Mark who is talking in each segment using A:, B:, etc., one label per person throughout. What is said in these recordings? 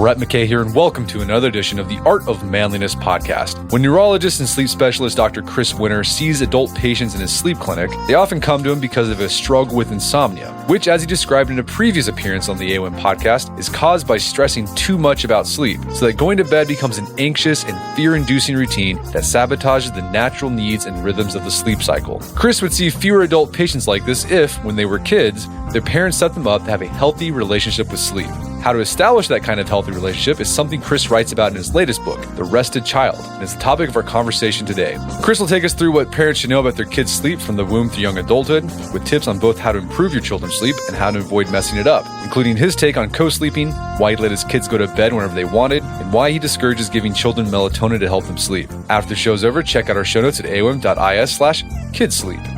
A: Brett McKay here, and welcome to another edition of the Art of Manliness podcast. When neurologist and sleep specialist Dr. Chris Winter sees adult patients in his sleep clinic, they often come to him because of a struggle with insomnia, which, as he described in a previous appearance on the AOM podcast, is caused by stressing too much about sleep, so that going to bed becomes an anxious and fear-inducing routine that sabotages the natural needs and rhythms of the sleep cycle. Chris would see fewer adult patients like this if, when they were kids, their parents set them up to have a healthy relationship with sleep. How to establish that kind of healthy relationship is something Chris writes about in his latest book, The Rested Child, and it's the topic of our conversation today. Chris will take us through what parents should know about their kids' sleep from the womb through young adulthood, with tips on both how to improve your children's sleep and how to avoid messing it up, including his take on co-sleeping, why he let his kids go to bed whenever they wanted, and why he discourages giving children melatonin to help them sleep. After the show's over, check out our show notes at aom.is/kidsleep.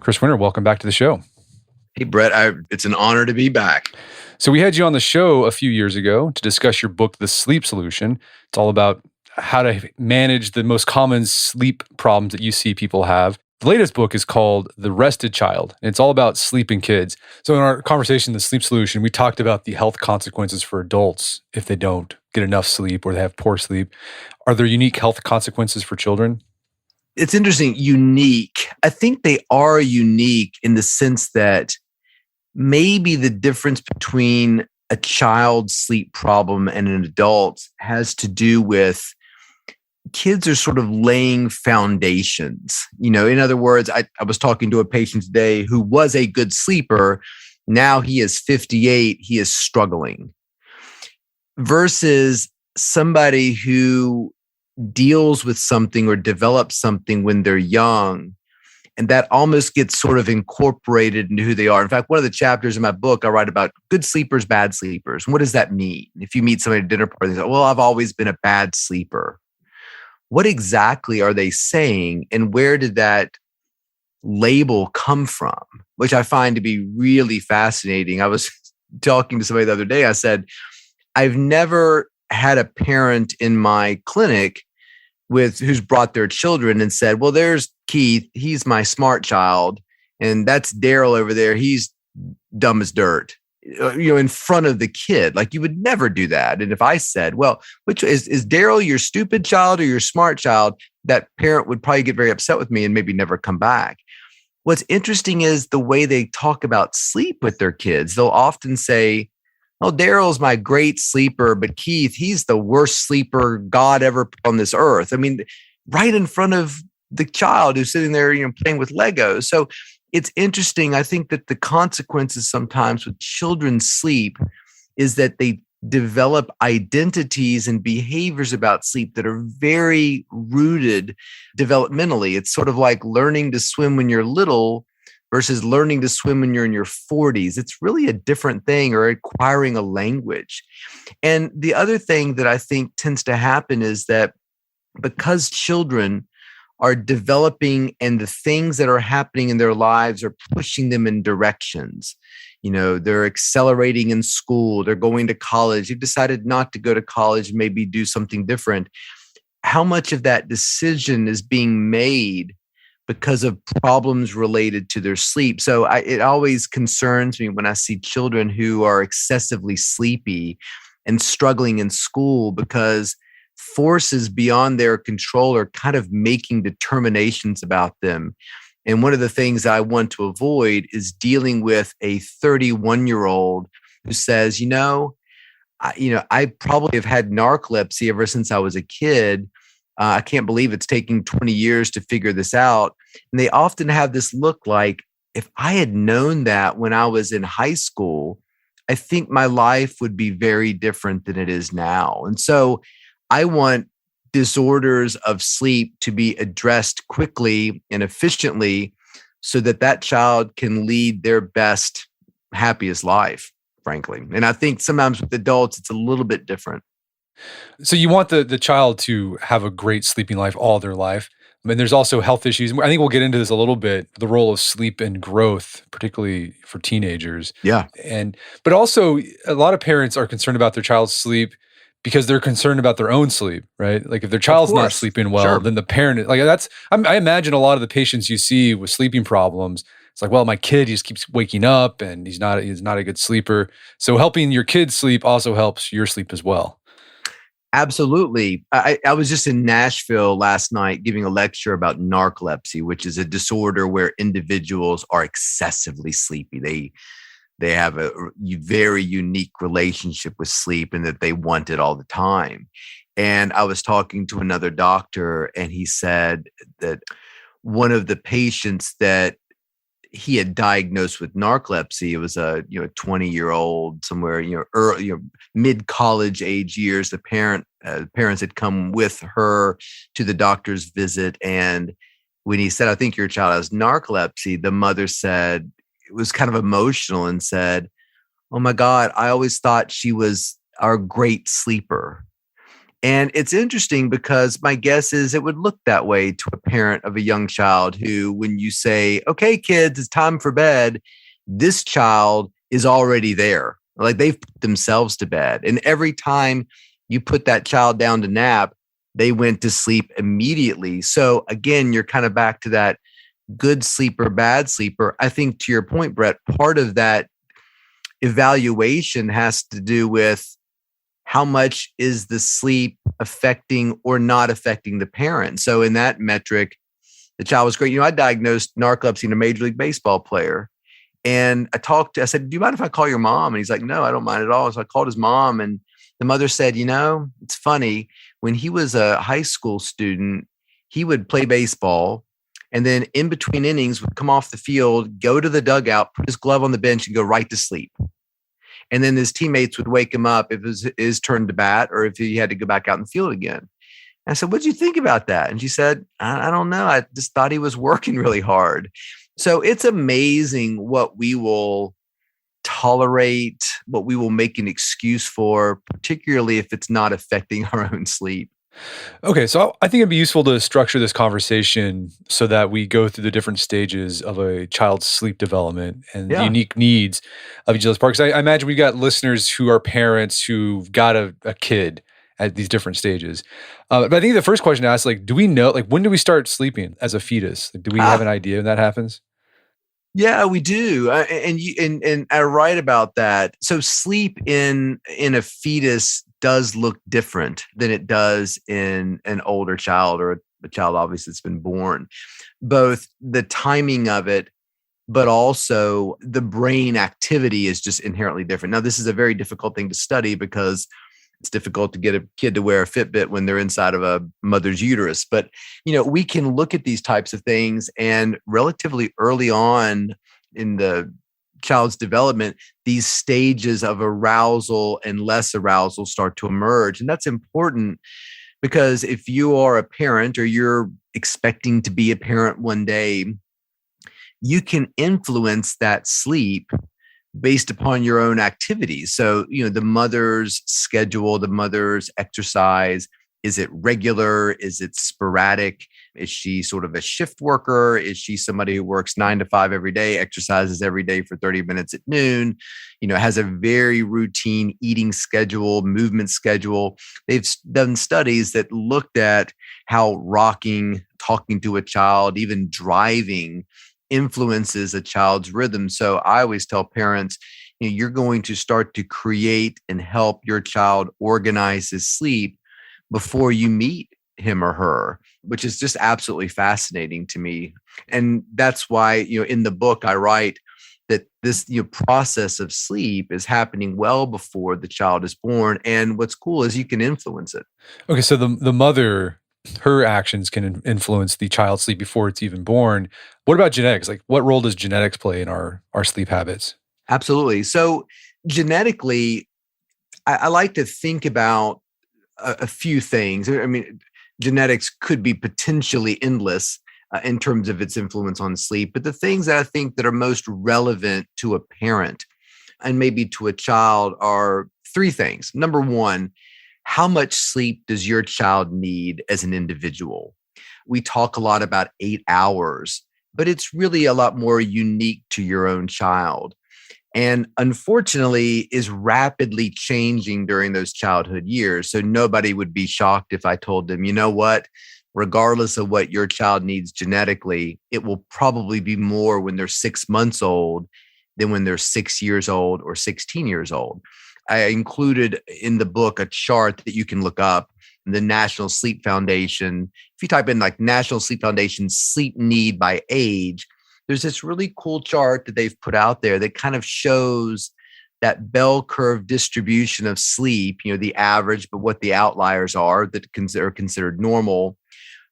A: Chris Winter, welcome back to the show.
B: Hey, Brett, it's an honor to be back.
A: So we had you on the show a few years ago to discuss your book, The Sleep Solution. It's all about how to manage the most common sleep problems that you see people have. The latest book is called The Rested Child, and it's all about sleeping kids. So in our conversation, The Sleep Solution, we talked about the health consequences for adults if they don't get enough sleep or they have poor sleep. Are there unique health consequences for children?
B: It's interesting, unique. I think they are unique in the sense that maybe the difference between a child's sleep problem and an adult has to do with kids are sort of laying foundations. In other words, I was talking to a patient today who was a good sleeper. Now he is 58, he is struggling. Versus somebody who deals with something or develops something when they're young, and that almost gets sort of incorporated into who they are. In fact, one of the chapters in my book, I write about good sleepers, bad sleepers. What does that mean? If you meet somebody at a dinner party, they say, well, I've always been a bad sleeper. What exactly are they saying, and where did that label come from? Which I find to be really fascinating. I was talking to somebody the other day. I said, I've never had a parent in my clinic who's brought their children and said, well, there's Keith, he's my smart child, and that's Daryl over there, he's dumb as dirt, in front of the kid. Like, you would never do that. And if I said, well, which is Daryl your stupid child or your smart child, that parent would probably get very upset with me and maybe never come back. What's interesting is the way they talk about sleep with their kids. They'll often say, oh, Daryl's my great sleeper, but Keith, he's the worst sleeper God ever put on this earth. I mean, right in front of the child who's sitting there, playing with Legos. So it's interesting. I think that the consequences sometimes with children's sleep is that they develop identities and behaviors about sleep that are very rooted developmentally. It's sort of like learning to swim when you're little versus learning to swim when you're in your 40s. It's really a different thing, or acquiring a language. And the other thing that I think tends to happen is that because children are developing and the things that are happening in their lives are pushing them in directions, they're accelerating in school, they're going to college, they've decided not to go to college, maybe do something different. How much of that decision is being made because of problems related to their sleep? So it always concerns me when I see children who are excessively sleepy and struggling in school because forces beyond their control are kind of making determinations about them. And one of the things I want to avoid is dealing with a 31-year-old who says, I probably have had narcolepsy ever since I was a kid. I can't believe it's taking 20 years to figure this out. And they often have this look like, if I had known that when I was in high school, I think my life would be very different than it is now. And so I want disorders of sleep to be addressed quickly and efficiently so that child can lead their best, happiest life, frankly. And I think sometimes with adults, it's a little bit different.
A: So you want the child to have a great sleeping life all their life. And there's also health issues. I think we'll get into this a little bit, the role of sleep and growth, particularly for teenagers.
B: Yeah,
A: But also a lot of parents are concerned about their child's sleep because they're concerned about their own sleep, right? Like if their
B: of
A: child's not
B: course.
A: sleeping well,
B: Sure.
A: then the parent, like I imagine a lot of the patients you see with sleeping problems, it's like, well, my kid just keeps waking up and he's not a good sleeper. So helping your kid sleep also helps your sleep as well.
B: Absolutely. I was just in Nashville last night giving a lecture about narcolepsy, which is a disorder where individuals are excessively sleepy. They have a very unique relationship with sleep and that they want it all the time. And I was talking to another doctor, and he said that one of the patients that he had diagnosed with narcolepsy, it was a 20-year-old somewhere, early, mid-college age years. The parents had come with her to the doctor's visit, and when he said, "I think your child has narcolepsy," the mother said, it was kind of emotional and said, "Oh my God, I always thought she was our great sleeper." And it's interesting because my guess is it would look that way to a parent of a young child who, when you say, "Okay, kids, it's time for bed," this child is already there. Like they've put themselves to bed. And every time you put that child down to nap, they went to sleep immediately. So again, you're kind of back to that good sleeper, bad sleeper. I think to your point, Brett, part of that evaluation has to do with how much is the sleep affecting or not affecting the parent. So in that metric, the child was great. I diagnosed narcolepsy in a Major League Baseball player. And I said, "Do you mind if I call your mom?" And he's like, "No, I don't mind at all." So I called his mom, and the mother said, "It's funny. When he was a high school student, he would play baseball. And then in between innings would come off the field, go to the dugout, put his glove on the bench and go right to sleep. And then his teammates would wake him up if it was his turn to bat or if he had to go back out in the field again." And I said, "What did you think about that?" And she said, I don't know. I just thought he was working really hard." So it's amazing what we will tolerate, what we will make an excuse for, particularly if it's not affecting our own sleep.
A: Okay, so I think it'd be useful to structure this conversation so that we go through the different stages of a child's sleep development and the
B: Yeah.
A: unique needs of each of those parts. I imagine we've got listeners who are parents who've got a kid at these different stages. But I think the first question to ask, like, do we know, like, when do we start sleeping as a fetus? Like, do we have an idea when that happens?
B: Yeah, we do, and I write about that. So sleep in a fetus does look different than it does in an older child or a child obviously that's been born. Both the timing of it, but also the brain activity is just inherently different. Now, this is a very difficult thing to study because it's difficult to get a kid to wear a Fitbit when they're inside of a mother's uterus. But, we can look at these types of things, and relatively early on in the child's development, these stages of arousal and less arousal start to emerge. And that's important because if you are a parent or you're expecting to be a parent one day, you can influence that sleep based upon your own activities. So, the mother's schedule, the mother's exercise, is it regular? Is it sporadic? Is she sort of a shift worker? Is she somebody who works 9 to 5 every day, exercises every day for 30 minutes at noon, has a very routine eating schedule, movement schedule? They've done studies that looked at how rocking, talking to a child, even driving influences a child's rhythm. So I always tell parents, you're going to start to create and help your child organize his sleep before you meet him or her, which is just absolutely fascinating to me. And that's why, in the book I write that this process of sleep is happening well before the child is born. And what's cool is you can influence it.
A: Okay, so the mother, her actions can influence the child's sleep before it's even born. What about genetics? Like, what role does genetics play in our sleep habits?
B: Absolutely. So genetically, I like to think about a few things. I mean, genetics could be potentially endless in terms of its influence on sleep, but the things that I think that are most relevant to a parent and maybe to a child are three things. Number one, how much sleep does your child need as an individual? we talk a lot about 8 hours, but it's really a lot more unique to your own child. And unfortunately is rapidly changing during those childhood years. So nobody would be shocked if I told them, you know what, regardless of what your child needs genetically, it will probably be more when they're 6 months old than when they're 6 years old or 16 years old. I included in the book a chart that you can look up, the National Sleep Foundation. If you type in like National Sleep Foundation sleep need by age, there's this really cool chart that they've put out there that kind of shows that bell curve distribution of sleep, the average, but what the outliers are that are considered normal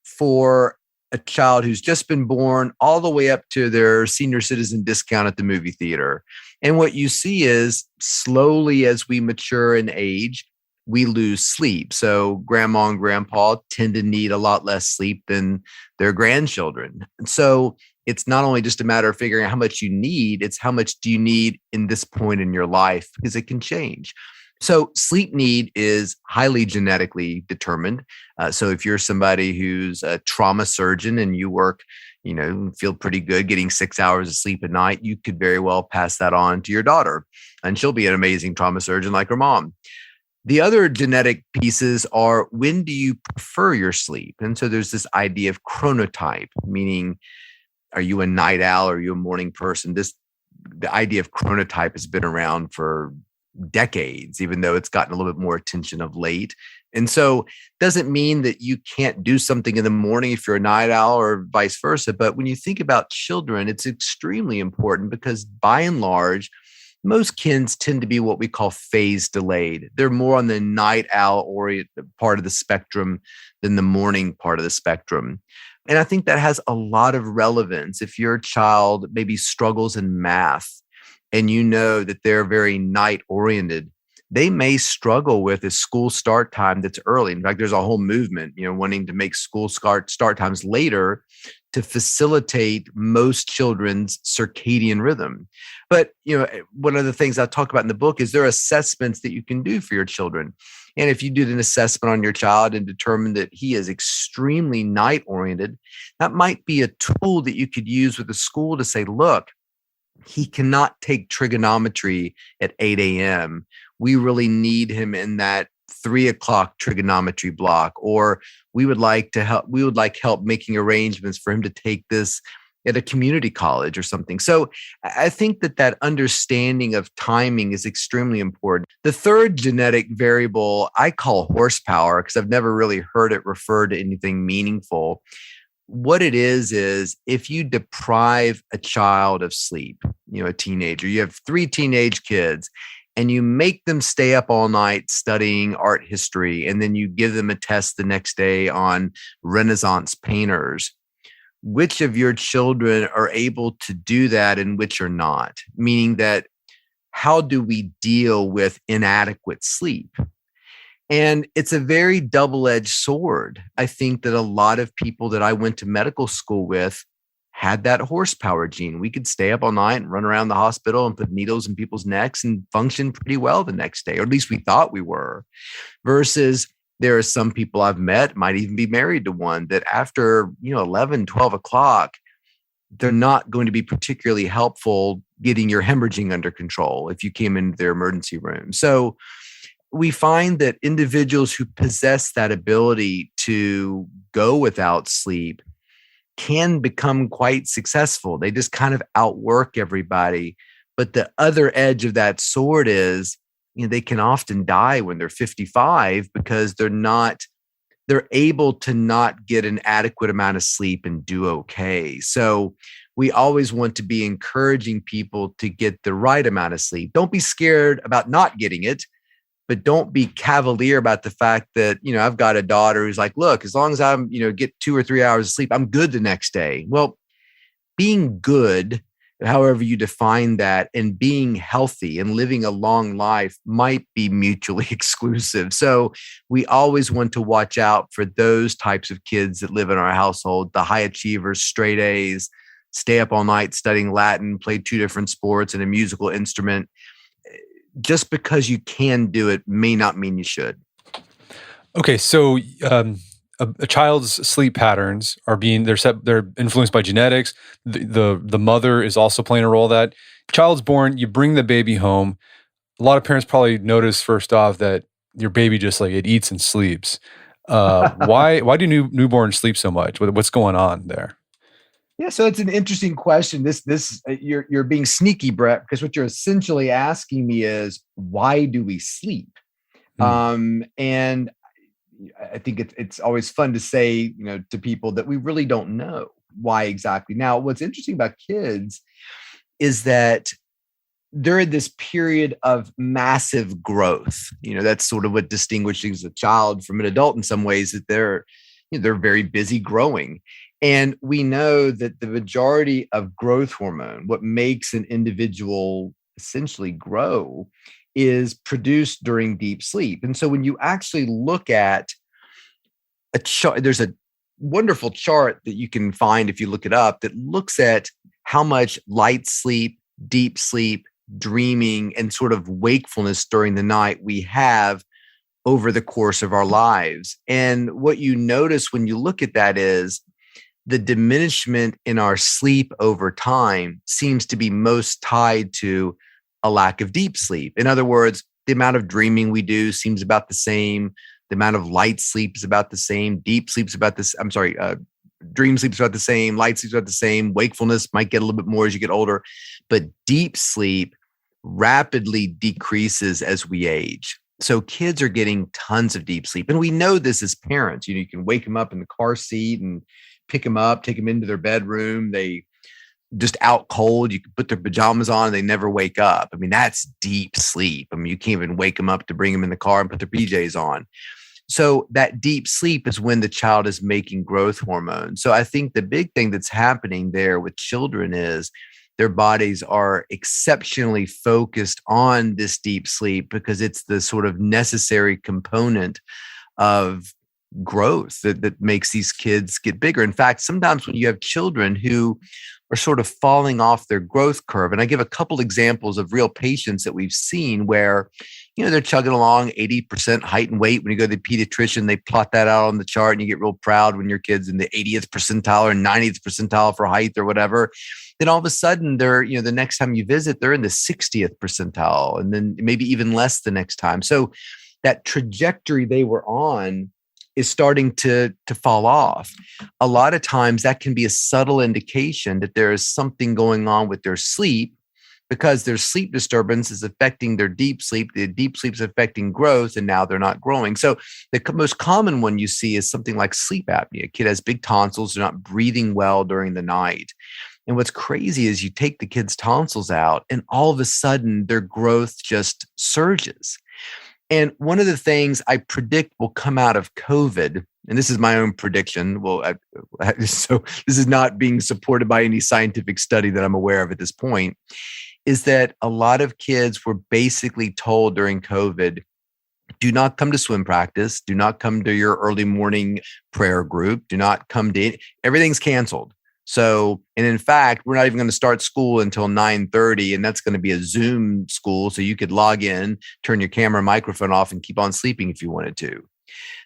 B: for a child who's just been born all the way up to their senior citizen discount at the movie theater. And what you see is slowly as we mature in age, we lose sleep. So grandma and grandpa tend to need a lot less sleep than their grandchildren. And so it's not only just a matter of figuring out how much you need, it's how much do you need in this point in your life, because it can change. So sleep need is highly genetically determined. So if you're somebody who's a trauma surgeon and you work, feel pretty good getting 6 hours of sleep a night, you could very well pass that on to your daughter and she'll be an amazing trauma surgeon like her mom. The other genetic pieces are, when do you prefer your sleep? And so there's this idea of chronotype, meaning, are you a night owl? Are you a morning person? The idea of chronotype has been around for decades, even though it's gotten a little bit more attention of late. And so it doesn't mean that you can't do something in the morning if you're a night owl or vice versa. But when you think about children, it's extremely important because by and large, most kids tend to be what we call phase delayed. They're more on the night owl oriented part of the spectrum than the morning part of the spectrum. And I think that has a lot of relevance. If your child maybe struggles in math and you know that they're very night oriented, they may struggle with a school start time that's early. In fact, there's a whole movement, wanting to make school start times later to facilitate most children's circadian rhythm. But, one of the things I talk about in the book is there are assessments that you can do for your children. And if you did an assessment on your child and determine that he is extremely night oriented, that might be a tool that you could use with the school to say, look, he cannot take trigonometry at 8 a.m. We really need him in that 3 o'clock trigonometry block, or we would like help making arrangements for him to take this at a community college or something. So I think that understanding of timing is extremely important. The third genetic variable I call horsepower, because I've never really heard it referred to anything meaningful. What it is if you deprive a child of sleep, a teenager, you have 3 teenage kids, and you make them stay up all night studying art history, and then you give them a test the next day on Renaissance painters, which of your children are able to do that and which are not? Meaning that, how do we deal with inadequate sleep? And it's a very double-edged sword. I think that a lot of people that I went to medical school with had that horsepower gene. We could stay up all night and run around the hospital and put needles in people's necks and function pretty well the next day, or at least we thought we were. Versus there are some people I've met, might even be married to one, that after 11, 12 o'clock, they're not going to be particularly helpful getting your hemorrhaging under control if you came into their emergency room. So we find that individuals who possess that ability to go without sleep can become quite successful. They just kind of outwork everybody. But the other edge of that sword is, they can often die when they're 55 because they're able to not get an adequate amount of sleep and do okay. So we always want to be encouraging people to get the right amount of sleep. Don't be scared about not getting it, but don't be cavalier about the fact that, I've got a daughter who's like, look, as long as I'm, get 2 or 3 hours of sleep, I'm good the next day. Well, being good, however you define that, and being healthy and living a long life might be mutually exclusive. So we always want to watch out for those types of kids that live in our household, the high achievers, straight A's, stay up all night studying Latin, play 2 different sports and a musical instrument. Just because you can do it may not mean you should.
A: Okay, so a child's sleep patterns are they're influenced by genetics. The mother is also playing a role of that. Child's born, you bring the baby home. A lot of parents probably notice first off that your baby just like it eats and sleeps. Why do newborns sleep so much? What's going on there?
B: Yeah, so it's an interesting question. You're being sneaky, Brett, because what you're essentially asking me is why do we sleep?
A: Hmm.
B: And I think it's always fun to say, to people that we really don't know why exactly. Now, what's interesting about kids is that they're in this period of massive growth. That's sort of what distinguishes a child from an adult in some ways, that they're very busy growing. And we know that the majority of growth hormone, what makes an individual essentially grow, is produced during deep sleep. And so when you actually look at a chart, there's a wonderful chart that you can find if you look it up that looks at how much light sleep, deep sleep, dreaming, and sort of wakefulness during the night we have over the course of our lives. And what you notice when you look at that is the diminishment in our sleep over time seems to be most tied to a lack of deep sleep. In other words, the amount of dreaming we do seems about the same. The amount of light sleep is about the same. Deep sleep's about this. Dream sleep's about the same. Light sleep's about the same. Wakefulness might get a little bit more as you get older, but deep sleep rapidly decreases as we age. So kids are getting tons of deep sleep. And we know this as parents. You can wake them up in the car seat and pick them up, take them into their bedroom. They just out cold. You can put their pajamas on and they never wake up. I mean, that's deep sleep. I mean, you can't even wake them up to bring them in the car and put their PJs on. So that deep sleep is when the child is making growth hormone. So I think the big thing that's happening there with children is their bodies are exceptionally focused on this deep sleep because it's the sort of necessary component of growth that makes these kids get bigger. In fact, sometimes when you have children who are sort of falling off their growth curve, and I give a couple examples of real patients that we've seen where, they're chugging along 80% height and weight. When you go to the pediatrician, they plot that out on the chart and you get real proud when your kid's in the 80th percentile or 90th percentile for height or whatever. Then all of a sudden they're, the next time you visit, they're in the 60th percentile and then maybe even less the next time. So that trajectory they were on is starting to fall off. A lot of times that can be a subtle indication that there is something going on with their sleep because their sleep disturbance is affecting their deep sleep. The deep sleep is affecting growth, and now they're not growing. So the most common one you see is something like sleep apnea. A kid has big tonsils, they're not breathing well during the night. And what's crazy is you take the kid's tonsils out, and all of a sudden their growth just surges. And one of the things I predict will come out of COVID, and this is my own prediction. So this is not being supported by any scientific study that I'm aware of at this point, is that a lot of kids were basically told during COVID, do not come to swim practice, do not come to your early morning prayer group, do not come to, everything's canceled. So, and in fact, we're not even going to start school until 9:30, and that's going to be a Zoom school. So you could log in, turn your camera, microphone off, and keep on sleeping if you wanted to.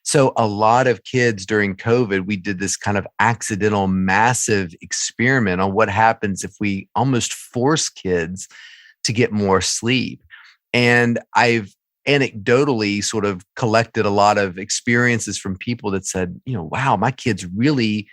B: So a lot of kids during COVID, we did this kind of accidental, massive experiment on what happens if we almost force kids to get more sleep. And I've anecdotally sort of collected a lot of experiences from people that said, wow, my kids really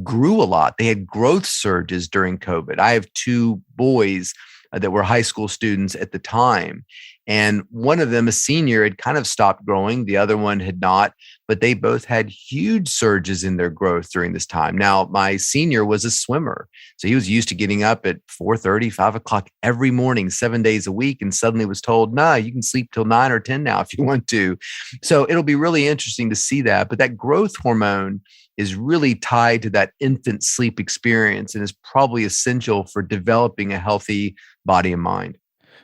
B: grew a lot. They had growth surges during COVID. I have two boys that were high school students at the time. And one of them, a senior, had kind of stopped growing. The other one had not, but they both had huge surges in their growth during this time. Now, my senior was a swimmer. So he was used to getting up at 4:30, 5 o'clock every morning, 7 days a week, and suddenly was told, nah, you can sleep till 9 or 10 now if you want to. So it'll be really interesting to see that. But that growth hormone is really tied to that infant sleep experience and is probably essential for developing a healthy body and mind.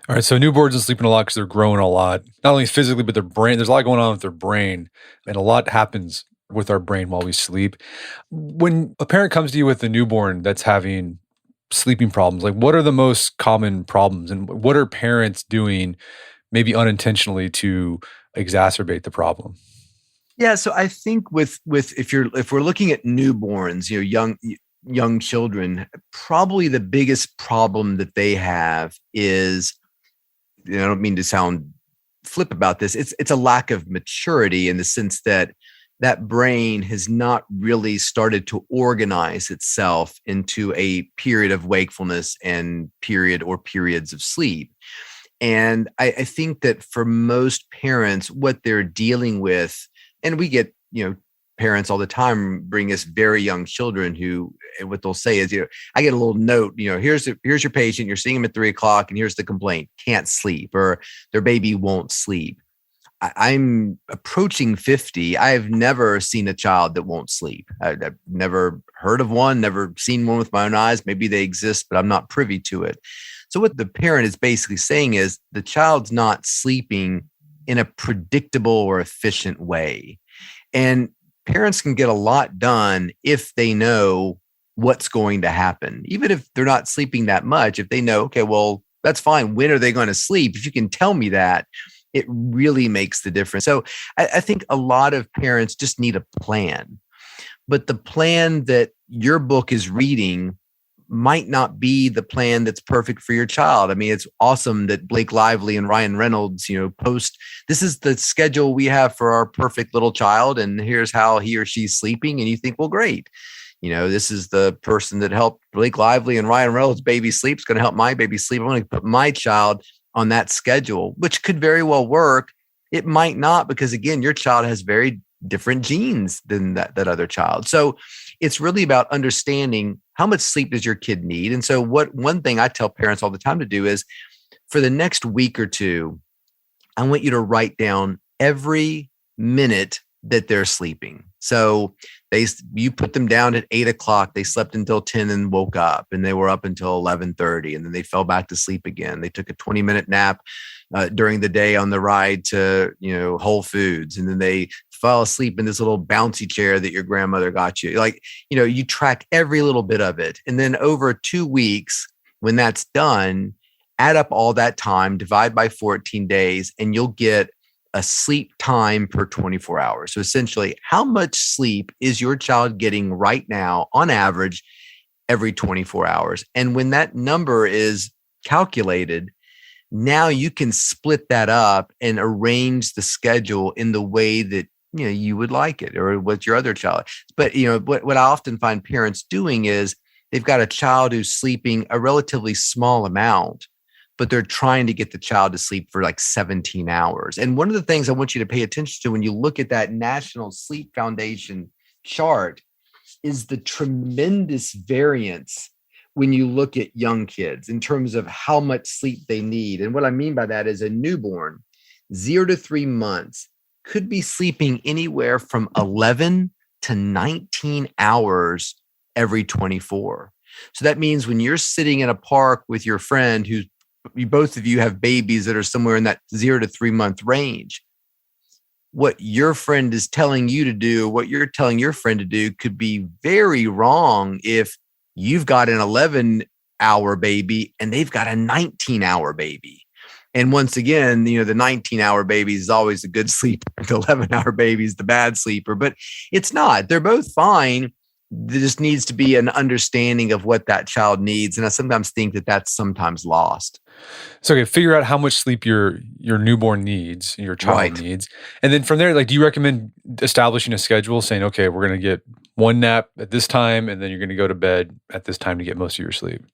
A: All right, so newborns are sleeping a lot because they're growing a lot, not only physically, but their brain. There's a lot going on with their brain, and a lot happens with our brain while we sleep. When a parent comes to you with a newborn that's having sleeping problems, like what are the most common problems, and what are parents doing maybe unintentionally to exacerbate the problem?
B: Yeah, so I think with if we're looking at newborns, young children, probably the biggest problem that they have is, I don't mean to sound flip about this. It's a lack of maturity in the sense that that brain has not really started to organize itself into a period of wakefulness and period or periods of sleep. And I think that for most parents, what they're dealing with, and we get, parents all the time bring us very young children who, and what they'll say is, I get a little note, here's your patient, you're seeing him at 3 o'clock, and here's the complaint: can't sleep, or their baby won't sleep. I'm approaching 50. I've never seen a child that won't sleep. I've never heard of one, never seen one with my own eyes. Maybe they exist, but I'm not privy to it. So what the parent is basically saying is the child's not sleeping in a predictable or efficient way. And parents can get a lot done if they know what's going to happen. Even if they're not sleeping that much, if they know, okay, well, that's fine. When are they going to sleep? If you can tell me that, it really makes the difference. So I think a lot of parents just need a plan. But the plan that your book is reading might not be the plan that's perfect for your child. I mean, it's awesome that Blake Lively and Ryan Reynolds, post, this is the schedule we have for our perfect little child, and here's how he or she's sleeping. And you think, well, great. This is the person that helped Blake Lively and Ryan Reynolds' baby sleep. It's going to help my baby sleep. I'm going to put my child on that schedule, which could very well work. It might not, because again, your child has very different genes than that other child. So it's really about understanding how much sleep does your kid need. And so one thing I tell parents all the time to do is, for the next week or two, I want you to write down every minute that they're sleeping. So you put them down at 8 o'clock, they slept until 10 and woke up, and they were up until 11:30, and then they fell back to sleep again. They took a 20-minute nap during the day on the ride to, Whole Foods. And then they fell asleep in this little bouncy chair that your grandmother got you. You track every little bit of it. And then over 2 weeks, when that's done, add up all that time, divide by 14 days, and you'll get a sleep time per 24 hours. So essentially, how much sleep is your child getting right now on average every 24 hours? And when that number is calculated, now you can split that up and arrange the schedule in the way that you would like it, or what your other child. But what I often find parents doing is they've got a child who's sleeping a relatively small amount, but they're trying to get the child to sleep for like 17 hours. And one of the things I want you to pay attention to when you look at that National Sleep Foundation chart is the tremendous variance when you look at young kids in terms of how much sleep they need. And what I mean by that is a newborn, 0 to 3 months, could be sleeping anywhere from 11 to 19 hours every 24. So that means when you're sitting in a park with your friend both of you have babies that are somewhere in that 0 to 3 month range, what your friend is telling you to do, what you're telling your friend to do, could be very wrong if you've got an 11-hour baby and they've got a 19-hour baby. And once again, the 19-hour baby is always a good sleeper. The 11-hour baby is the bad sleeper, but it's not. They're both fine. There just needs to be an understanding of what that child needs. And I sometimes think that that's sometimes lost.
A: So, okay, figure out how much sleep your newborn needs, your child needs. And then from there, do you recommend establishing a schedule saying, okay, we're going to get one nap at this time, and then you're going to go to bed at this time to get most of your sleep?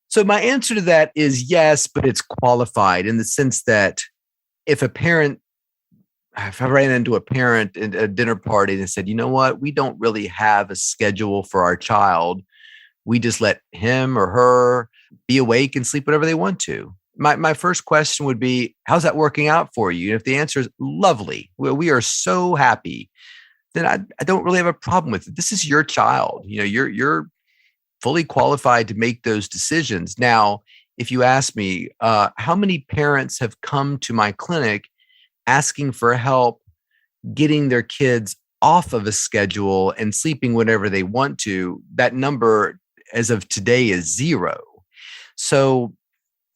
B: So my answer to that is yes, but it's qualified in the sense that if I ran into a parent at a dinner party and said, you know what, we don't really have a schedule for our child. We just let him or her be awake and sleep whenever they want to. My first question would be, how's that working out for you? And if the answer is lovely, we are so happy, then I don't really have a problem with it. This is your child. You're fully qualified to make those decisions. Now, if you ask me, how many parents have come to my clinic asking for help getting their kids off of a schedule and sleeping whenever they want to, that number as of today is 0. So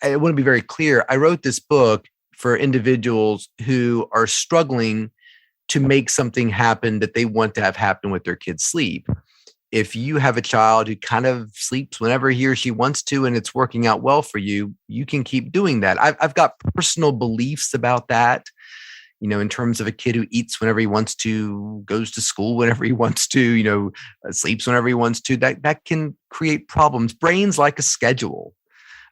B: I want to be very clear. I wrote this book for individuals who are struggling to make something happen that they want to have happen with their kids' sleep. If you have a child who kind of sleeps whenever he or she wants to and it's working out well for you, you can keep doing that. I've got personal beliefs about that, in terms of a kid who eats whenever he wants to, goes to school whenever he wants to, sleeps whenever he wants to. That can create problems. Brains like a schedule.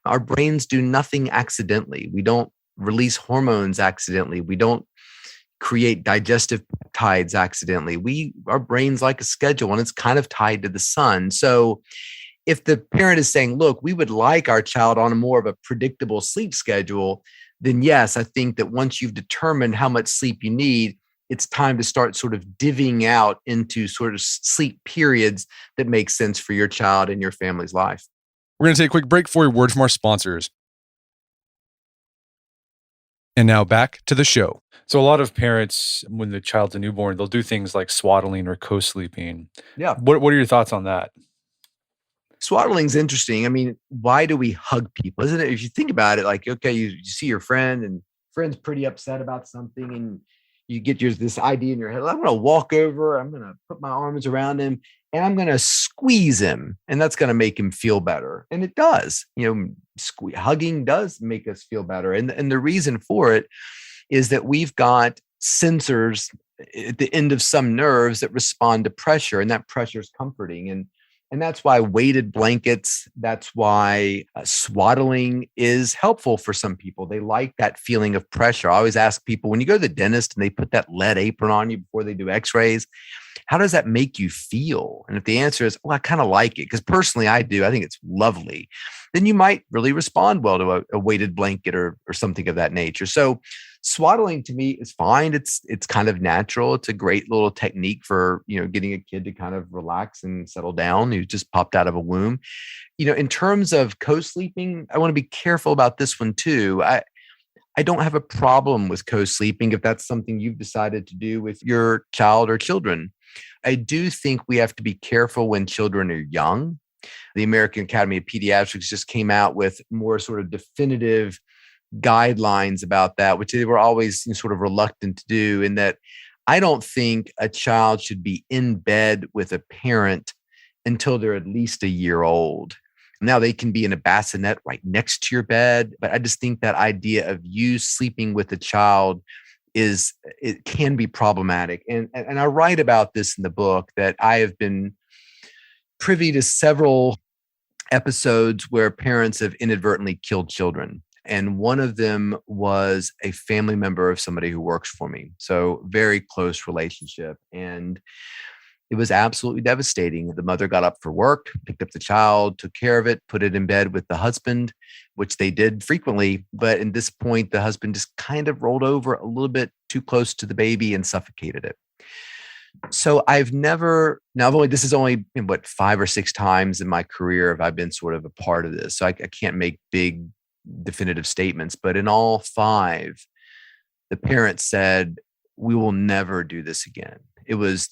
B: Our brains do nothing accidentally. We don't release hormones accidentally. We don't create digestive peptides accidentally. Our brain's like a schedule, and it's kind of tied to the sun. So if the parent is saying, look, we would like our child on a more of a predictable sleep schedule, then yes, I think that once you've determined how much sleep you need, it's time to start sort of divvying out into sort of sleep periods that make sense for your child and your family's life.
A: We're going to take a quick break for a word from our sponsors. And now back to the show. So a lot of parents, when the child's a newborn, they'll do things like swaddling or co-sleeping.
B: Yeah.
A: What are your thoughts on that?
B: Swaddling's interesting. I mean, why do we hug people? Isn't it? If you think about it, like, okay, you see your friend and friend's pretty upset about something, and you get this idea in your head. I'm going to walk over, I'm going to put my arms around him, and I'm going to squeeze him, and that's going to make him feel better. And it does. Hugging does make us feel better. And the reason for it is that we've got sensors at the end of some nerves that respond to pressure, and that pressure is comforting. And that's why weighted blankets, that's why swaddling is helpful for some people. They like that feeling of pressure. I always ask people, when you go to the dentist and they put that lead apron on you before they do x-rays, how does that make you feel? And if the answer is, well, I kind of like it, because personally I do, I think it's lovely, then you might really respond well to a weighted blanket or something of that nature. So swaddling to me is fine. It's kind of natural. It's a great little technique for, getting a kid to kind of relax and settle down who just popped out of a womb. In terms of co-sleeping, I want to be careful about this one too. I don't have a problem with co-sleeping if that's something you've decided to do with your child or children. I do think we have to be careful when children are young. The American Academy of Pediatrics just came out with more sort of definitive guidelines about that, which they were always sort of reluctant to do, in that I don't think a child should be in bed with a parent until they're at least a year old. Now they can be in a bassinet right next to your bed, but I just think that idea of you sleeping with a child it can be problematic. And I write about this in the book, that I have been privy to several episodes where parents have inadvertently killed children. And one of them was a family member of somebody who works for me. So very close relationship. And it was absolutely devastating. The mother got up for work, picked up the child, took care of it, put it in bed with the husband, which they did frequently. But at this point, the husband just kind of rolled over a little bit too close to the baby and suffocated it. So this is only 5 or 6 times in my career have I been sort of a part of this. So I can't make big definitive statements, but in all 5, the parents said, we will never do this again. It was,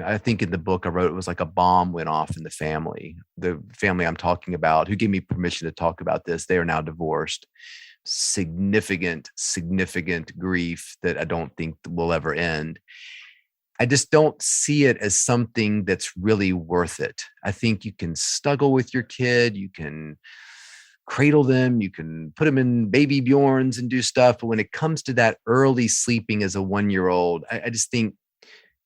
B: I think in the book I wrote, it was like a bomb went off in the family. The family I'm talking about, who gave me permission to talk about this, they are now divorced. Significant grief that I don't think will ever end. I just don't see it as something that's really worth it. I think you can snuggle with your kid, you can cradle them, you can put them in baby Bjorns and do stuff. But when it comes to that early sleeping as a 1-year-old, I just think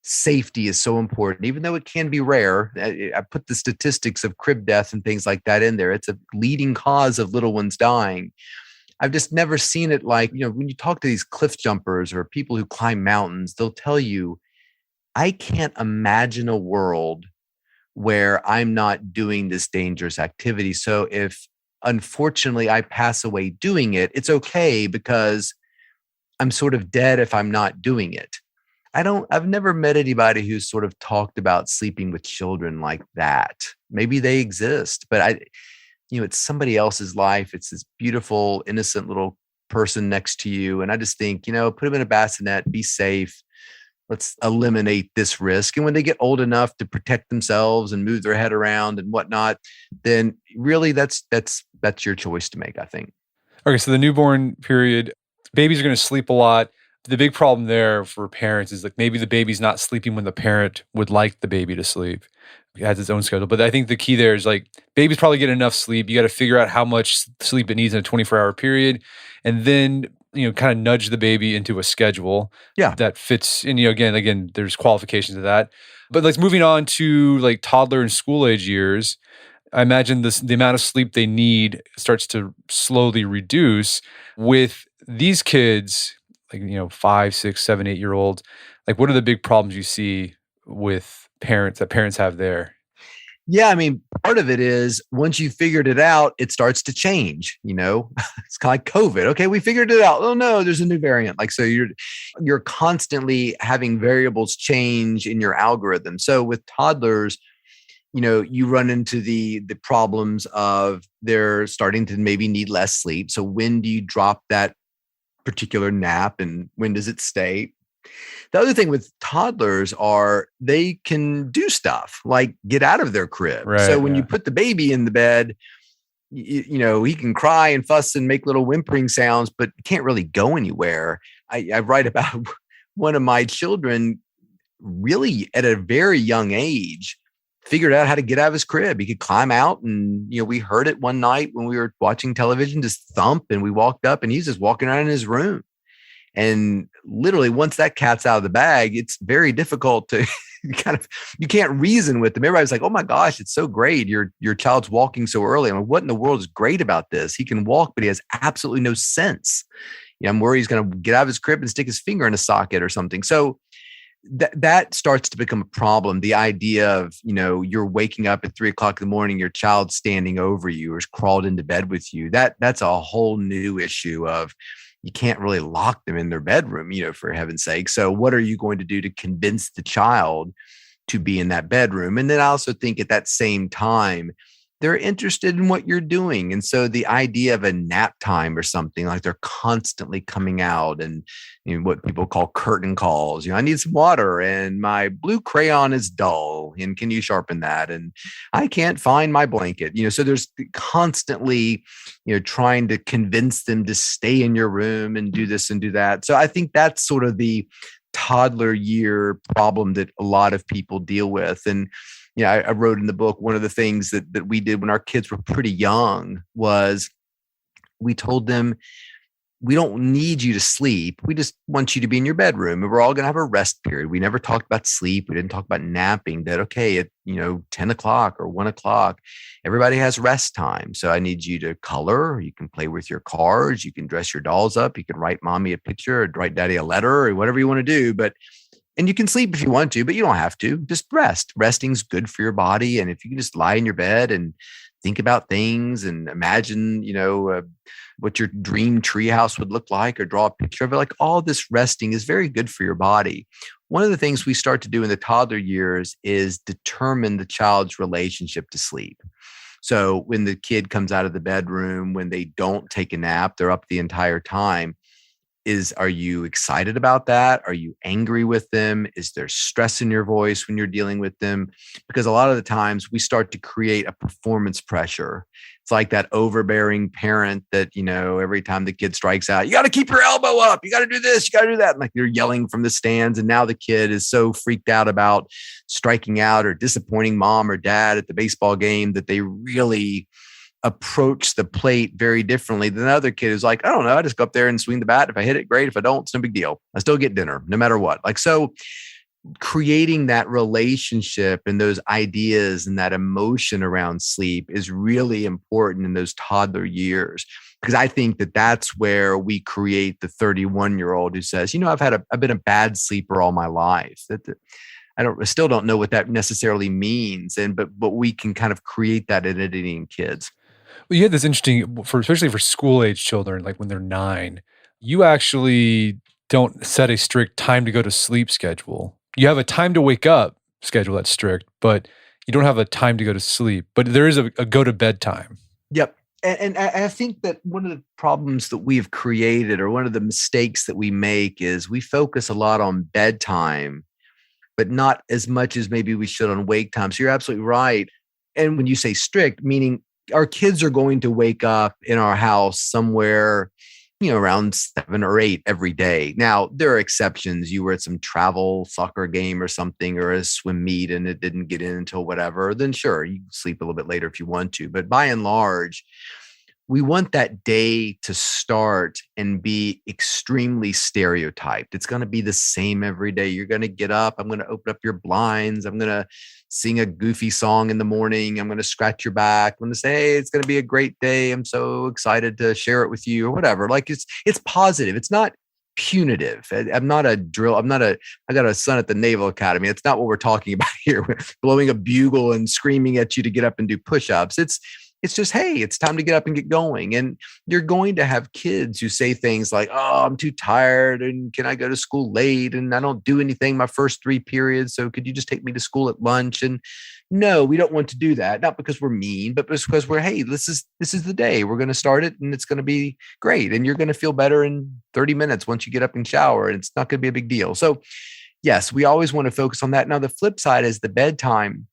B: safety is so important, even though it can be rare. I put the statistics of crib death and things like that in there. It's a leading cause of little ones dying. I've just never seen it like, when you talk to these cliff jumpers or people who climb mountains, they'll tell you, I can't imagine a world where I'm not doing this dangerous activity. So if unfortunately I pass away doing it, it's okay, because I'm sort of dead if I'm not doing it. I've never met anybody who's sort of talked about sleeping with children like that. Maybe they exist, but it's somebody else's life. It's this beautiful, innocent little person next to you. And I just think, put them in a bassinet, be safe. Let's eliminate this risk. And when they get old enough to protect themselves and move their head around and whatnot, then really that's your choice to make, I think.
A: Okay. So the newborn period, babies are going to sleep a lot. the big problem there for parents is like maybe the baby's not sleeping when the parent would like the baby to sleep. It has its own schedule. But I think the key there is like babies probably get enough sleep. You got to figure out how much sleep it needs in a 24-hour period. And then, kind of nudge the baby into a schedule
B: Yeah.
A: that fits. And, again, there's qualifications to that. But like moving on to like toddler and school age years, I imagine the amount of sleep they need starts to slowly reduce with these kids, like, 5, 6, 7, 8 year olds. Like, what are the big problems you see with parents have there?
B: Yeah, I mean, part of it is once you figured it out, it starts to change. It's kind of like COVID. Okay, we figured it out. Oh no, there's a new variant. Like, so you're constantly having variables change in your algorithm. So with toddlers, you run into the problems of they're starting to maybe need less sleep. So when do you drop that particular nap, and when does it stay? The other thing with toddlers are they can do stuff like get out of their crib.
A: Right,
B: so when you put the baby in the bed, he can cry and fuss and make little whimpering sounds, but can't really go anywhere. I write about one of my children really at a very young age figured out how to get out of his crib. He could climb out, and we heard it one night when we were watching television, just thump, and we walked up and he's just walking around in his room. And literally once that cat's out of the bag, it's very difficult to you can't reason with them. Everybody's like, oh my gosh, it's so great. Your child's walking so early. I'm like, what in the world is great about this? He can walk, but he has absolutely no sense. I'm worried he's going to get out of his crib and stick his finger in a socket or something. So that starts to become a problem. The idea of, you're waking up at 3 o'clock in the morning, your child's standing over you or has crawled into bed with you. That's a whole new issue of, you can't really lock them in their bedroom, for heaven's sake. So what are you going to do to convince the child to be in that bedroom? And then I also think at that same time, they're interested in what you're doing. And so the idea of a nap time or something, like they're constantly coming out and what people call curtain calls. I need some water and my blue crayon is dull. And can you sharpen that? And I can't find my blanket. So there's constantly, trying to convince them to stay in your room and do this and do that. So I think that's sort of the toddler year problem that a lot of people deal with. And I wrote in the book, one of the things that we did when our kids were pretty young was we told them, we don't need you to sleep. We just want you to be in your bedroom, and we're all going to have a rest period. We never talked about sleep. We didn't talk about napping. That, okay, at 10 o'clock or 1 o'clock, everybody has rest time. So I need you to color. You can play with your cards. You can dress your dolls up. You can write mommy a picture or write daddy a letter or whatever you want to do. And you can sleep if you want to, but you don't have to. Just rest. Resting's good for your body. And if you can just lie in your bed and think about things and imagine, what your dream treehouse would look like, or draw a picture of it, like all this resting is very good for your body. One of the things we start to do in the toddler years is determine the child's relationship to sleep. So when the kid comes out of the bedroom, when they don't take a nap, they're up the entire time. Are you excited about that? Are you angry with them? Is there stress in your voice when you're dealing with them? Because a lot of the times we start to create a performance pressure. It's like that overbearing parent that, every time the kid strikes out, you got to keep your elbow up. You got to do this. You got to do that. And like they're yelling from the stands. And now the kid is so freaked out about striking out or disappointing mom or dad at the baseball game that they really approach the plate very differently than the other kid who's like, I don't know, I just go up there and swing the bat. If I hit it, great. If I don't, it's no big deal. I still get dinner no matter what. Like, so creating that relationship and those ideas and that emotion around sleep is really important in those toddler years, because I think that that's where we create the 31-year-old who says, I've been a bad sleeper all my life. I still don't know what that necessarily means. But we can kind of create that identity in kids.
A: Well, you had this interesting, especially for school age children, like when they're 9, you actually don't set a strict time to go to sleep schedule. You have a time to wake up schedule that's strict, but you don't have a time to go to sleep. But there is a go to bed time.
B: Yep. And I think that one of the problems that we've created, or one of the mistakes that we make, is we focus a lot on bedtime, but not as much as maybe we should on wake time. So you're absolutely right. And when you say strict, meaning our kids are going to wake up in our house somewhere, around 7 or 8 every day. Now, there are exceptions. You were at some travel soccer game or something, or a swim meet, and it didn't get in until whatever, then sure, you can sleep a little bit later if you want to. But by and large, we want that day to start and be extremely stereotyped. It's going to be the same every day. You're going to get up. I'm going to open up your blinds. I'm going to sing a goofy song in the morning. I'm going to scratch your back. I'm going to say, hey, it's going to be a great day. I'm so excited to share it with you, or whatever. Like it's positive. It's not punitive. I'm not a drill. I got a son at the Naval Academy. It's not what we're talking about here. We're blowing a bugle and screaming at you to get up and do push-ups. It's just, hey, it's time to get up and get going. And you're going to have kids who say things like, oh, I'm too tired. And can I go to school late? And I don't do anything my first 3 periods. So could you just take me to school at lunch? And no, we don't want to do that. Not because we're mean, but because we're, hey, this is the day. We're going to start it and it's going to be great. And you're going to feel better in 30 minutes once you get up and shower. And it's not going to be a big deal. So yes, we always want to focus on that. Now, the flip side is the bedtime.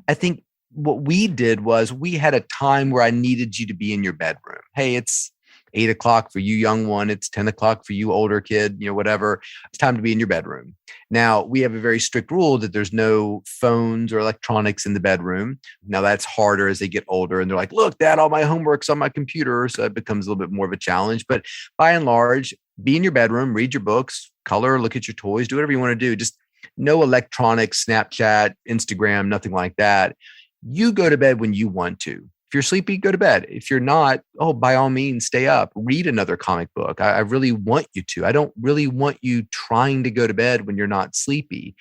B: I think what we did was we had a time where I needed you to be in your bedroom. Hey, it's 8 o'clock for you young one. It's 10 o'clock for you older kid, whatever. It's time to be in your bedroom. Now, we have a very strict rule that there's no phones or electronics in the bedroom. Now, that's harder as they get older. And they're like, look, Dad, all my homework's on my computer. So it becomes a little bit more of a challenge. But by and large, be in your bedroom, read your books, color, look at your toys, do whatever you want to do. Just no electronics, Snapchat, Instagram, nothing like that. You go to bed when you want to. If you're sleepy, go to bed. If you're not, by all means, stay up. Read another comic book. I really want you to. I don't really want you trying to go to bed when you're not sleepy.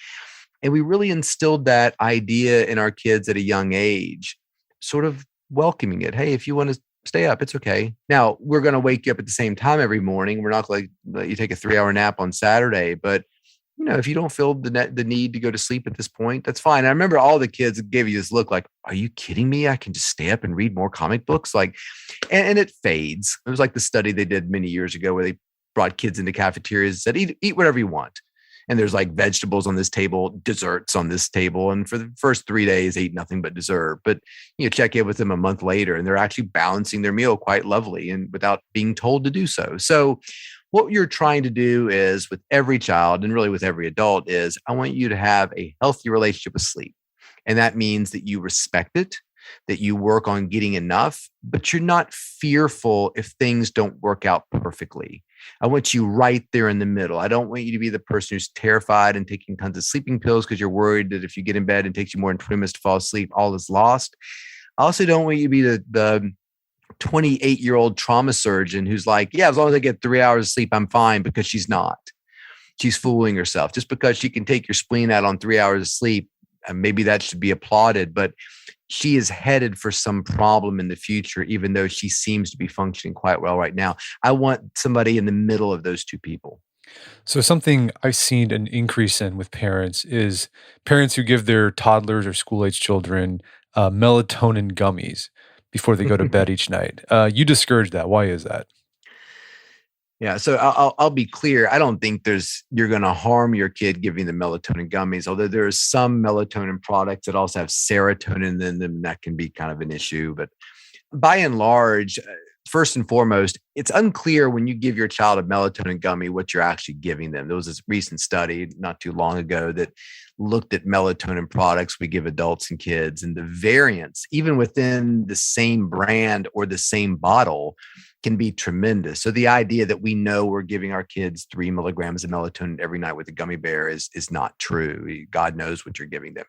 B: And we really instilled that idea in our kids at a young age, sort of welcoming it. Hey, if you want to stay up, it's okay. Now, we're going to wake you up at the same time every morning. We're not going to let you take a 3-hour nap on Saturday, but if you don't feel the need to go to sleep at this point, that's fine. I remember all the kids gave you this look like, are you kidding me? I can just stay up and read more comic books. And it fades. It was like the study they did many years ago where they brought kids into cafeterias and said, eat whatever you want. And there's like vegetables on this table, desserts on this table. And for the first 3 days, they eat nothing but dessert. But check in with them a month later and they're actually balancing their meal quite lovely and without being told to do so. So what you're trying to do is with every child and really with every adult is I want you to have a healthy relationship with sleep. And that means that you respect it, that you work on getting enough, but you're not fearful if things don't work out perfectly. I want you right there in the middle. I don't want you to be the person who's terrified and taking tons of sleeping pills because you're worried that if you get in bed and it takes you more than 20 minutes to fall asleep, all is lost. I also don't want you to be the 28-year-old trauma surgeon who's like, yeah, as long as I get 3 hours of sleep, I'm fine, because she's not. She's fooling herself. Just because she can take your spleen out on 3 hours of sleep, and maybe that should be applauded, but she is headed for some problem in the future, even though she seems to be functioning quite well right now. I want somebody in the middle of those two people.
A: So something I've seen an increase in with parents is parents who give their toddlers or school-age children melatonin gummies before they go to bed each night. You discourage that. Why is that?
B: Yeah, so I'll be clear. I don't think you're going to harm your kid giving them melatonin gummies, although there's some melatonin products that also have serotonin in them. That can be kind of an issue. But by and large, first and foremost, it's unclear when you give your child a melatonin gummy what you're actually giving them. There was this recent study not too long ago that looked at melatonin products we give adults and kids, and the variance, even within the same brand or the same bottle, can be tremendous. So the idea that we know we're giving our kids 3 milligrams of melatonin every night with a gummy bear is not true. God knows what you're giving them.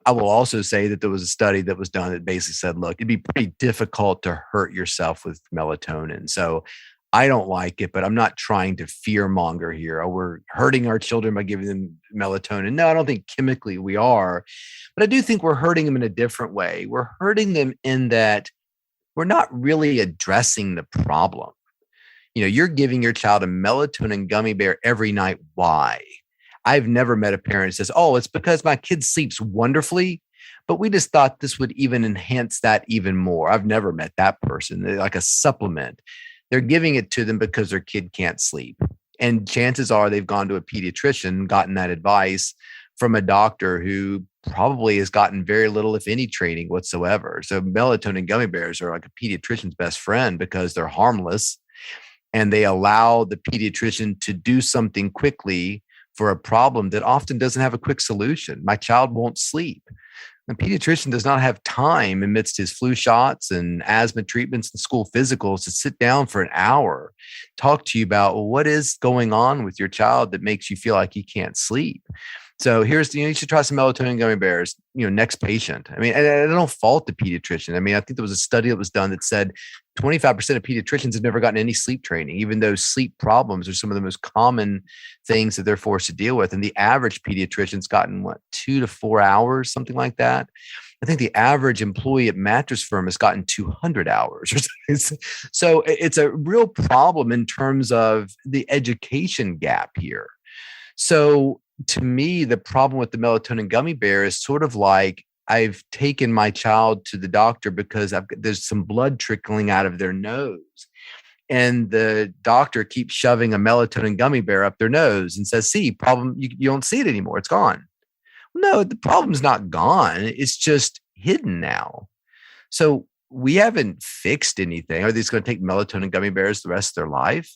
B: I will also say that there was a study that was done that basically said, look, it'd be pretty difficult to hurt yourself with melatonin. So I don't like it, but I'm not trying to fear monger here. Oh, we're hurting our children by giving them melatonin. No, I don't think chemically we are, but I do think we're hurting them in a different way. We're hurting them in that we're not really addressing the problem. You're giving your child a melatonin gummy bear every night. Why? I've never met a parent who says, oh, it's because my kid sleeps wonderfully, but we just thought this would even enhance that even more. I've never met that person. They're like a supplement. They're giving it to them because their kid can't sleep. And chances are they've gone to a pediatrician, gotten that advice from a doctor who probably has gotten very little, if any, training whatsoever. So melatonin gummy bears are like a pediatrician's best friend because they're harmless. and they allow the pediatrician to do something quickly for a problem that often doesn't have a quick solution. My child won't sleep. The pediatrician does not have time amidst his flu shots and asthma treatments and school physicals to sit down for an hour, talk to you about, well, what is going on with your child that makes you feel like you can't sleep. So here's, you should try some melatonin gummy bears, next patient. I mean, and I don't fault the pediatrician. I mean, I think there was a study that was done that said 25% of pediatricians have never gotten any sleep training, even though sleep problems are some of the most common things that they're forced to deal with. And the average pediatrician's gotten 2 to 4 hours, something like that. I think the average employee at Mattress Firm has gotten 200 hours or something. So it's a real problem in terms of the education gap here. So to me, the problem with the melatonin gummy bear is sort of like I've taken my child to the doctor because there's some blood trickling out of their nose. And the doctor keeps shoving a melatonin gummy bear up their nose and says, see, problem, you don't see it anymore. It's gone. No, the problem's not gone. It's just hidden now. So we haven't fixed anything. Are they just going to take melatonin gummy bears the rest of their life?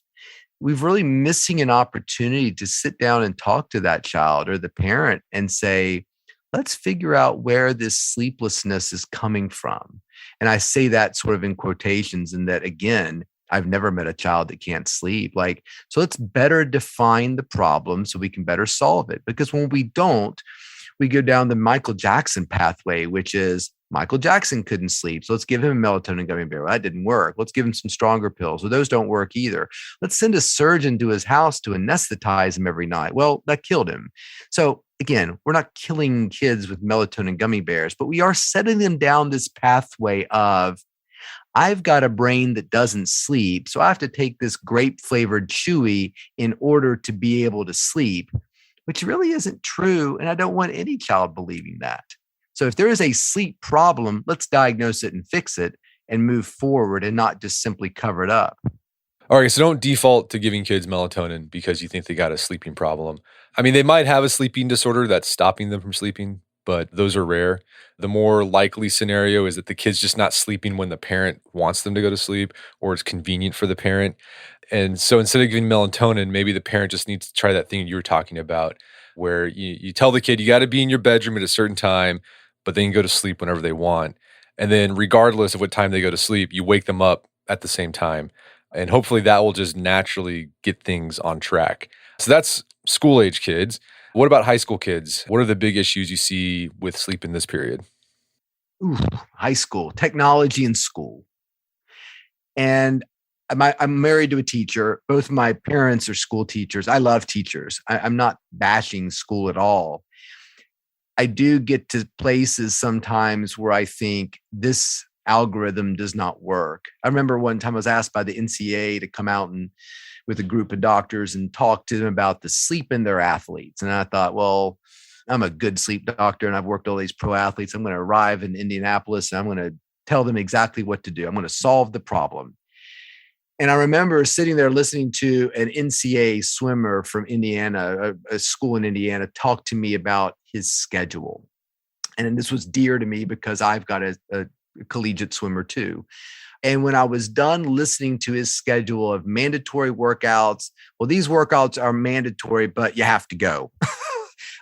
B: We're really missing an opportunity to sit down and talk to that child or the parent and say, let's figure out where this sleeplessness is coming from. And I say that sort of in quotations, and that, again, I've never met a child that can't sleep. So let's better define the problem so we can better solve it. Because when we don't, we go down the Michael Jackson pathway, which is Michael Jackson couldn't sleep. So let's give him a melatonin gummy bear. Well, that didn't work. Let's give him some stronger pills. Well, those don't work either. Let's send a surgeon to his house to anesthetize him every night. Well, that killed him. So again, we're not killing kids with melatonin gummy bears, but we are setting them down this pathway of, I've got a brain that doesn't sleep, so I have to take this grape flavored chewy in order to be able to sleep, which really isn't true. And I don't want any child believing that. So if there is a sleep problem, let's diagnose it and fix it and move forward and not just simply cover it up.
A: All right, so don't default to giving kids melatonin because you think they got a sleeping problem. I mean, they might have a sleeping disorder that's stopping them from sleeping, but those are rare. The more likely scenario is that the kid's just not sleeping when the parent wants them to go to sleep or it's convenient for the parent. And so instead of giving melatonin, maybe the parent just needs to try that thing you were talking about where you tell the kid you got to be in your bedroom at a certain time, but they can go to sleep whenever they want. And then regardless of what time they go to sleep, you wake them up at the same time. And hopefully that will just naturally get things on track. So that's school age kids. What about high school kids? What are the big issues you see with sleep in this period?
B: Ooh, high school, technology in school. And I'm married to a teacher. Both my parents are school teachers. I love teachers. I'm not bashing school at all. I do get to places sometimes where I think this algorithm does not work. I remember one time I was asked by the NCAA to come out and with a group of doctors and talk to them about the sleep in their athletes. And I thought, well, I'm a good sleep doctor and I've worked all these pro athletes. I'm going to arrive in Indianapolis and I'm going to tell them exactly what to do. I'm going to solve the problem. And I remember sitting there listening to an NCAA swimmer from Indiana, a school in Indiana, talk to me about his schedule. And this was dear to me because I've got a collegiate swimmer too. And when I was done listening to his schedule of mandatory workouts, well, these workouts are mandatory, but you have to go.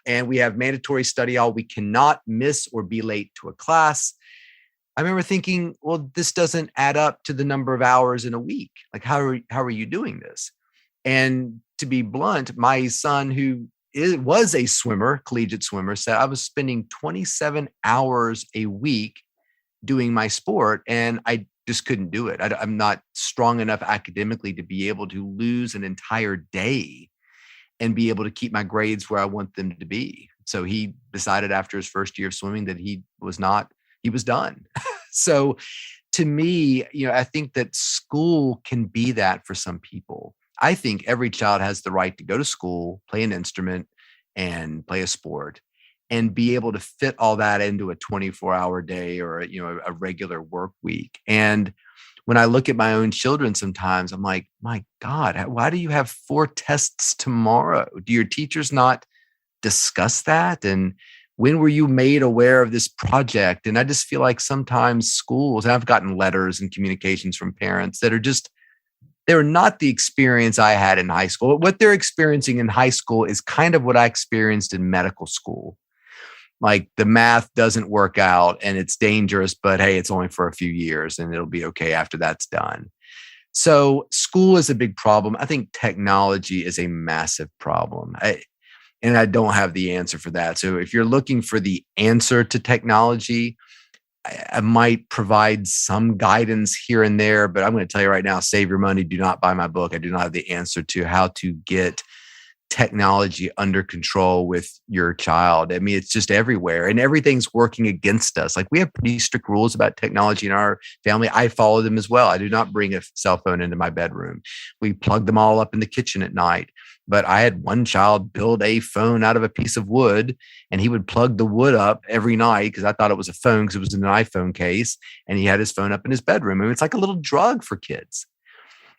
B: And we have mandatory study hall. We cannot miss or be late to a class. I remember thinking, well, this doesn't add up to the number of hours in a week. Like, how are you doing this? And to be blunt, my son, who was a swimmer, collegiate swimmer, said I was spending 27 hours a week doing my sport, and I just couldn't do it. I'm not strong enough academically to be able to lose an entire day and be able to keep my grades where I want them to be. So he decided after his first year of swimming that he was done. So to me, I think that school can be that for some people. I think every child has the right to go to school, play an instrument, and play a sport, and be able to fit all that into a 24-hour day or a regular work week. And when I look at my own children, sometimes I'm like, my God, why do you have 4 tests tomorrow? Do your teachers not discuss that? And when were you made aware of this project? And I just feel like sometimes schools, and I've gotten letters and communications from parents that are just They're not the experience I had in high school. What they're experiencing in high school is kind of what I experienced in medical school. Like the math doesn't work out and it's dangerous, but hey, it's only for a few years and it'll be okay after that's done. So school is a big problem. I think technology is a massive problem. And I don't have the answer for that. So if you're looking for the answer to technology, I might provide some guidance here and there, but I'm going to tell you right now, save your money. Do not buy my book. I do not have the answer to how to get technology under control with your child. I mean, it's just everywhere and everything's working against us. Like we have pretty strict rules about technology in our family. I follow them as well. I do not bring a cell phone into my bedroom. We plug them all up in the kitchen at night. But I had one child build a phone out of a piece of wood, and he would plug the wood up every night because I thought it was a phone because it was in an iPhone case, and he had his phone up in his bedroom. I mean, it's like a little drug for kids.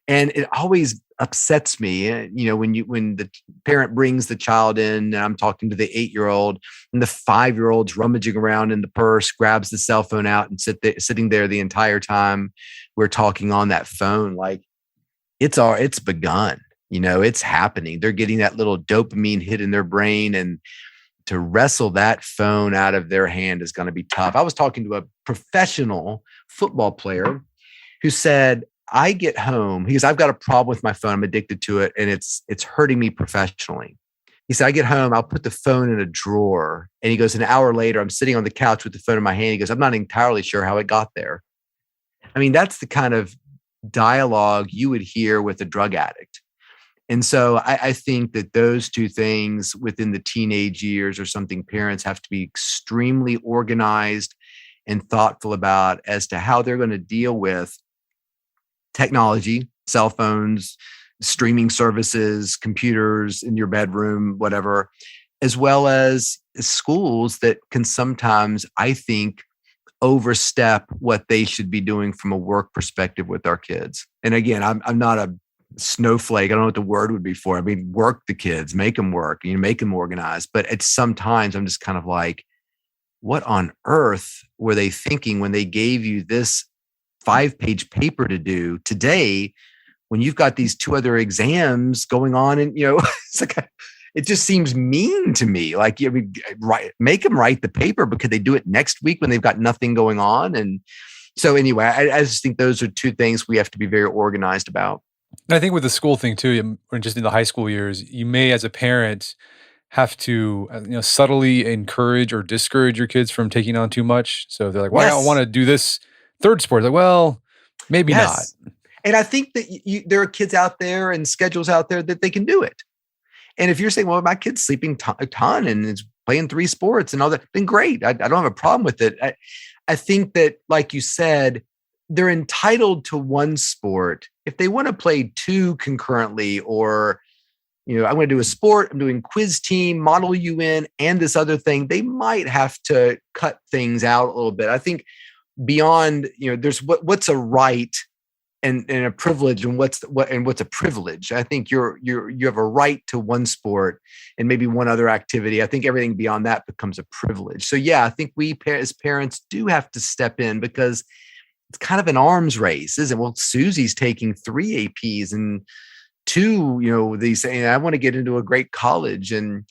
B: And it always upsets me, when the parent brings the child in, and I'm talking to the 8-year-old, and the 5-year-old's rummaging around in the purse, grabs the cell phone out, and sitting there the entire time we're talking on that phone. Like it's begun. It's happening. They're getting that little dopamine hit in their brain, and to wrestle that phone out of their hand is going to be tough. I was talking to a professional football player who said, I get home because I've got a problem with my phone. I'm addicted to it, and it's hurting me professionally. He said, I get home, I'll put the phone in a drawer. And he goes, an hour later, I'm sitting on the couch with the phone in my hand. He goes, I'm not entirely sure how it got there. I mean, that's the kind of dialogue you would hear with a drug addict. And so I think that those two things within the teenage years are something parents have to be extremely organized and thoughtful about as to how they're going to deal with technology, cell phones, streaming services, computers in your bedroom, whatever, as well as schools that can sometimes, I think, overstep what they should be doing from a work perspective with our kids. And again, I'm not a snowflake. I don't know what the word would be for. I mean, work the kids, make them work, make them organized. But at sometimes I'm just kind of like, what on earth were they thinking when they gave you this 5-page paper to do today when you've got these 2 other exams going on? And, it's like, it just seems mean to me. Like, make them write the paper, but could they do it next week when they've got nothing going on? And so anyway, I just think those are 2 things we have to be very organized about.
A: And I think with the school thing too, or just in the high school years, you may, as a parent, have to subtly encourage or discourage your kids from taking on too much. So if they're like, well, I want to do this third sport. Like, well, maybe not.
B: And I think that there are kids out there and schedules out there that they can do it. And if you're saying, well, my kid's sleeping a ton and is playing 3 sports and all that, then great. I don't have a problem with it. I think that, like you said, they're entitled to one sport. If they want to play 2 concurrently, or, I'm going to do a sport, I'm doing quiz team, model UN, and this other thing, they might have to cut things out a little bit. I think beyond, there's what's a right and a privilege, and what's a privilege. I think you have a right to one sport and maybe one other activity. I think everything beyond that becomes a privilege. So yeah, I think we as parents do have to step in, because it's kind of an arms race, isn't it? Well, Susie's taking 3 APs and 2, these saying, I want to get into a great college. And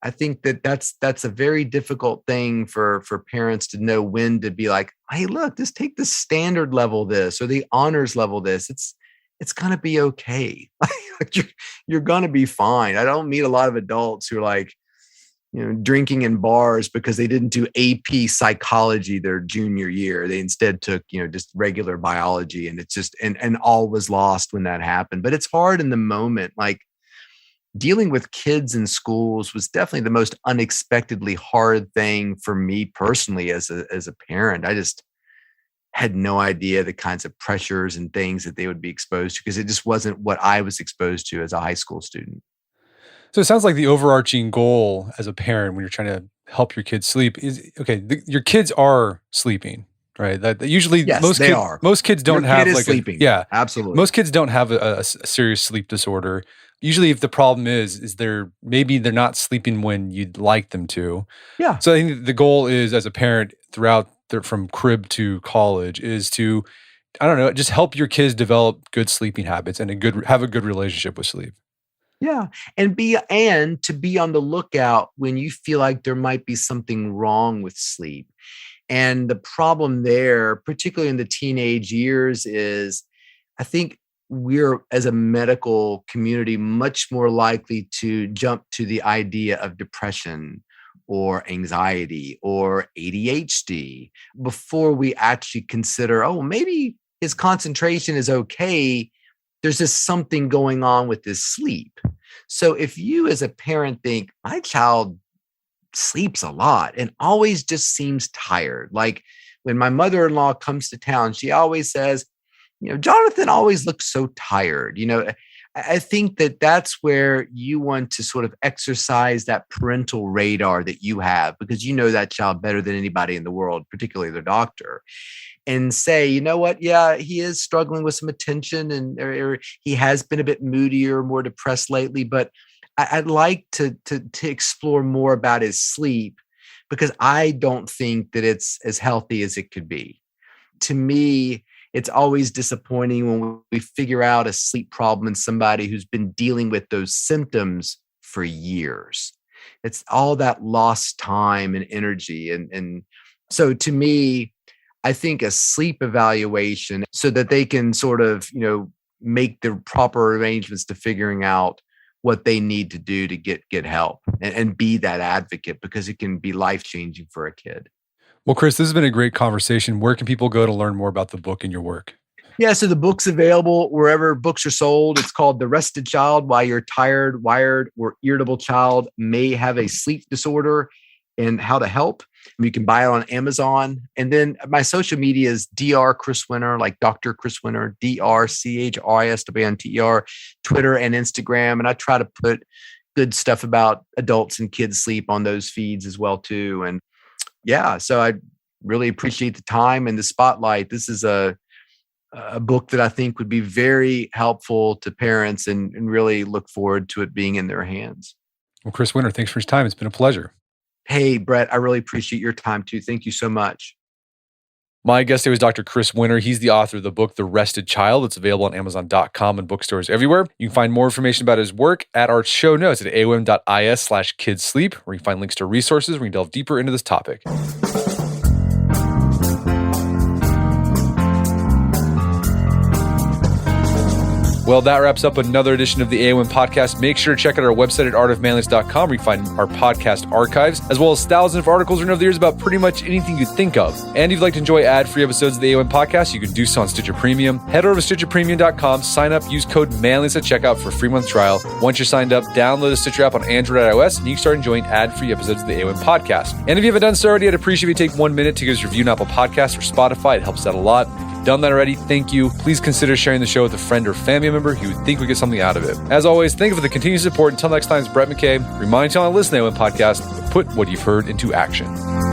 B: I think that's a very difficult thing for parents to know when to be like, hey, look, just take the standard level this or the honors level this. It's going to be okay. You're going to be fine. I don't meet a lot of adults who are like, drinking in bars because they didn't do AP psychology their junior year. They instead took, just regular biology, and it's just, and all was lost when that happened. But it's hard in the moment. Like, dealing with kids in schools was definitely the most unexpectedly hard thing for me personally as a parent. I just had no idea the kinds of pressures and things that they would be exposed to, because it just wasn't what I was exposed to as a high school student.
A: So it sounds like the overarching goal as a parent when you're trying to help your kids sleep is, okay, your kids are sleeping, right? That usually
B: yes,
A: most kids don't have like
B: sleeping. Absolutely.
A: Most kids don't have a serious sleep disorder. Usually if the problem is maybe they're not sleeping when you'd like them to.
B: Yeah.
A: So I think the goal is, as a parent, throughout from crib to college, is to I don't know, just help your kids develop good sleeping habits and have a good relationship with sleep.
B: Yeah. And to be on the lookout when you feel like there might be something wrong with sleep. And the problem there, particularly in the teenage years, is I think we're, as a medical community, much more likely to jump to the idea of depression or anxiety or ADHD before we actually consider, oh, maybe his concentration is okay. There's just something going on with his sleep. So if you as a parent think, my child sleeps a lot and always just seems tired. Like when my mother-in-law comes to town, she always says, Jonathan always looks so tired. I think that that's where you want to sort of exercise that parental radar that you have, because you know that child better than anybody in the world, particularly their doctor, and say, you know what? Yeah, he is struggling with some attention or he has been a bit moody or more depressed lately, but I'd like to explore more about his sleep, because I don't think that it's as healthy as it could be. To me, it's always disappointing when we figure out a sleep problem in somebody who's been dealing with those symptoms for years. It's all that lost time and energy. And so to me, I think a sleep evaluation so that they can sort of, make the proper arrangements to figuring out what they need to do to get help and be that advocate, because it can be life-changing for a kid.
A: Well, Chris, this has been a great conversation. Where can people go to learn more about the book and your work?
B: Yeah, so the book's available wherever books are sold. It's called The Rested Child: Why Your Tired, Wired, or Irritable Child May Have a Sleep Disorder and How to Help. You can buy it on Amazon. And then my social media is Dr. Chris Winter, like Dr. Chris Winter, DrChrisWinter, Twitter and Instagram. And I try to put good stuff about adults and kids' sleep on those feeds as well, too. And yeah, so I really appreciate the time and the spotlight. This is a book that I think would be very helpful to parents, and really look forward to it being in their hands.
A: Well, Chris Winter, thanks for his time. It's been a pleasure.
B: Hey, Brett, I really appreciate your time too. Thank you so much.
A: My guest today was Dr. Chris Winter. He's the author of the book, The Rested Child. It's available on Amazon.com and bookstores everywhere. You can find more information about his work at our show notes at aom.is/kidssleep, where you can find links to resources where you can delve deeper into this topic. Well, that wraps up another edition of the AOM podcast. Make sure to check out our website at artofmanliness.com, where you can find our podcast archives, as well as thousands of articles written over the years about pretty much anything you think of. And if you'd like to enjoy ad-free episodes of the AOM podcast, you can do so on Stitcher Premium. Head over to StitcherPremium.com, sign up, use code Manliness at checkout for a free month trial. Once you're signed up, download the Stitcher app on Android or iOS, and you can start enjoying ad-free episodes of the AOM podcast. And if you haven't done so already, I'd appreciate if you take 1 minute to give us a review on Apple Podcasts or Spotify. It helps out a lot. If you've done that already, thank you. Please consider sharing the show with a friend or family member who would think we get something out of it. As always, thank you for the continued support. Until next time, it's Brett McKay. Remind you on the Listen to AOM podcast, put what you've heard into action.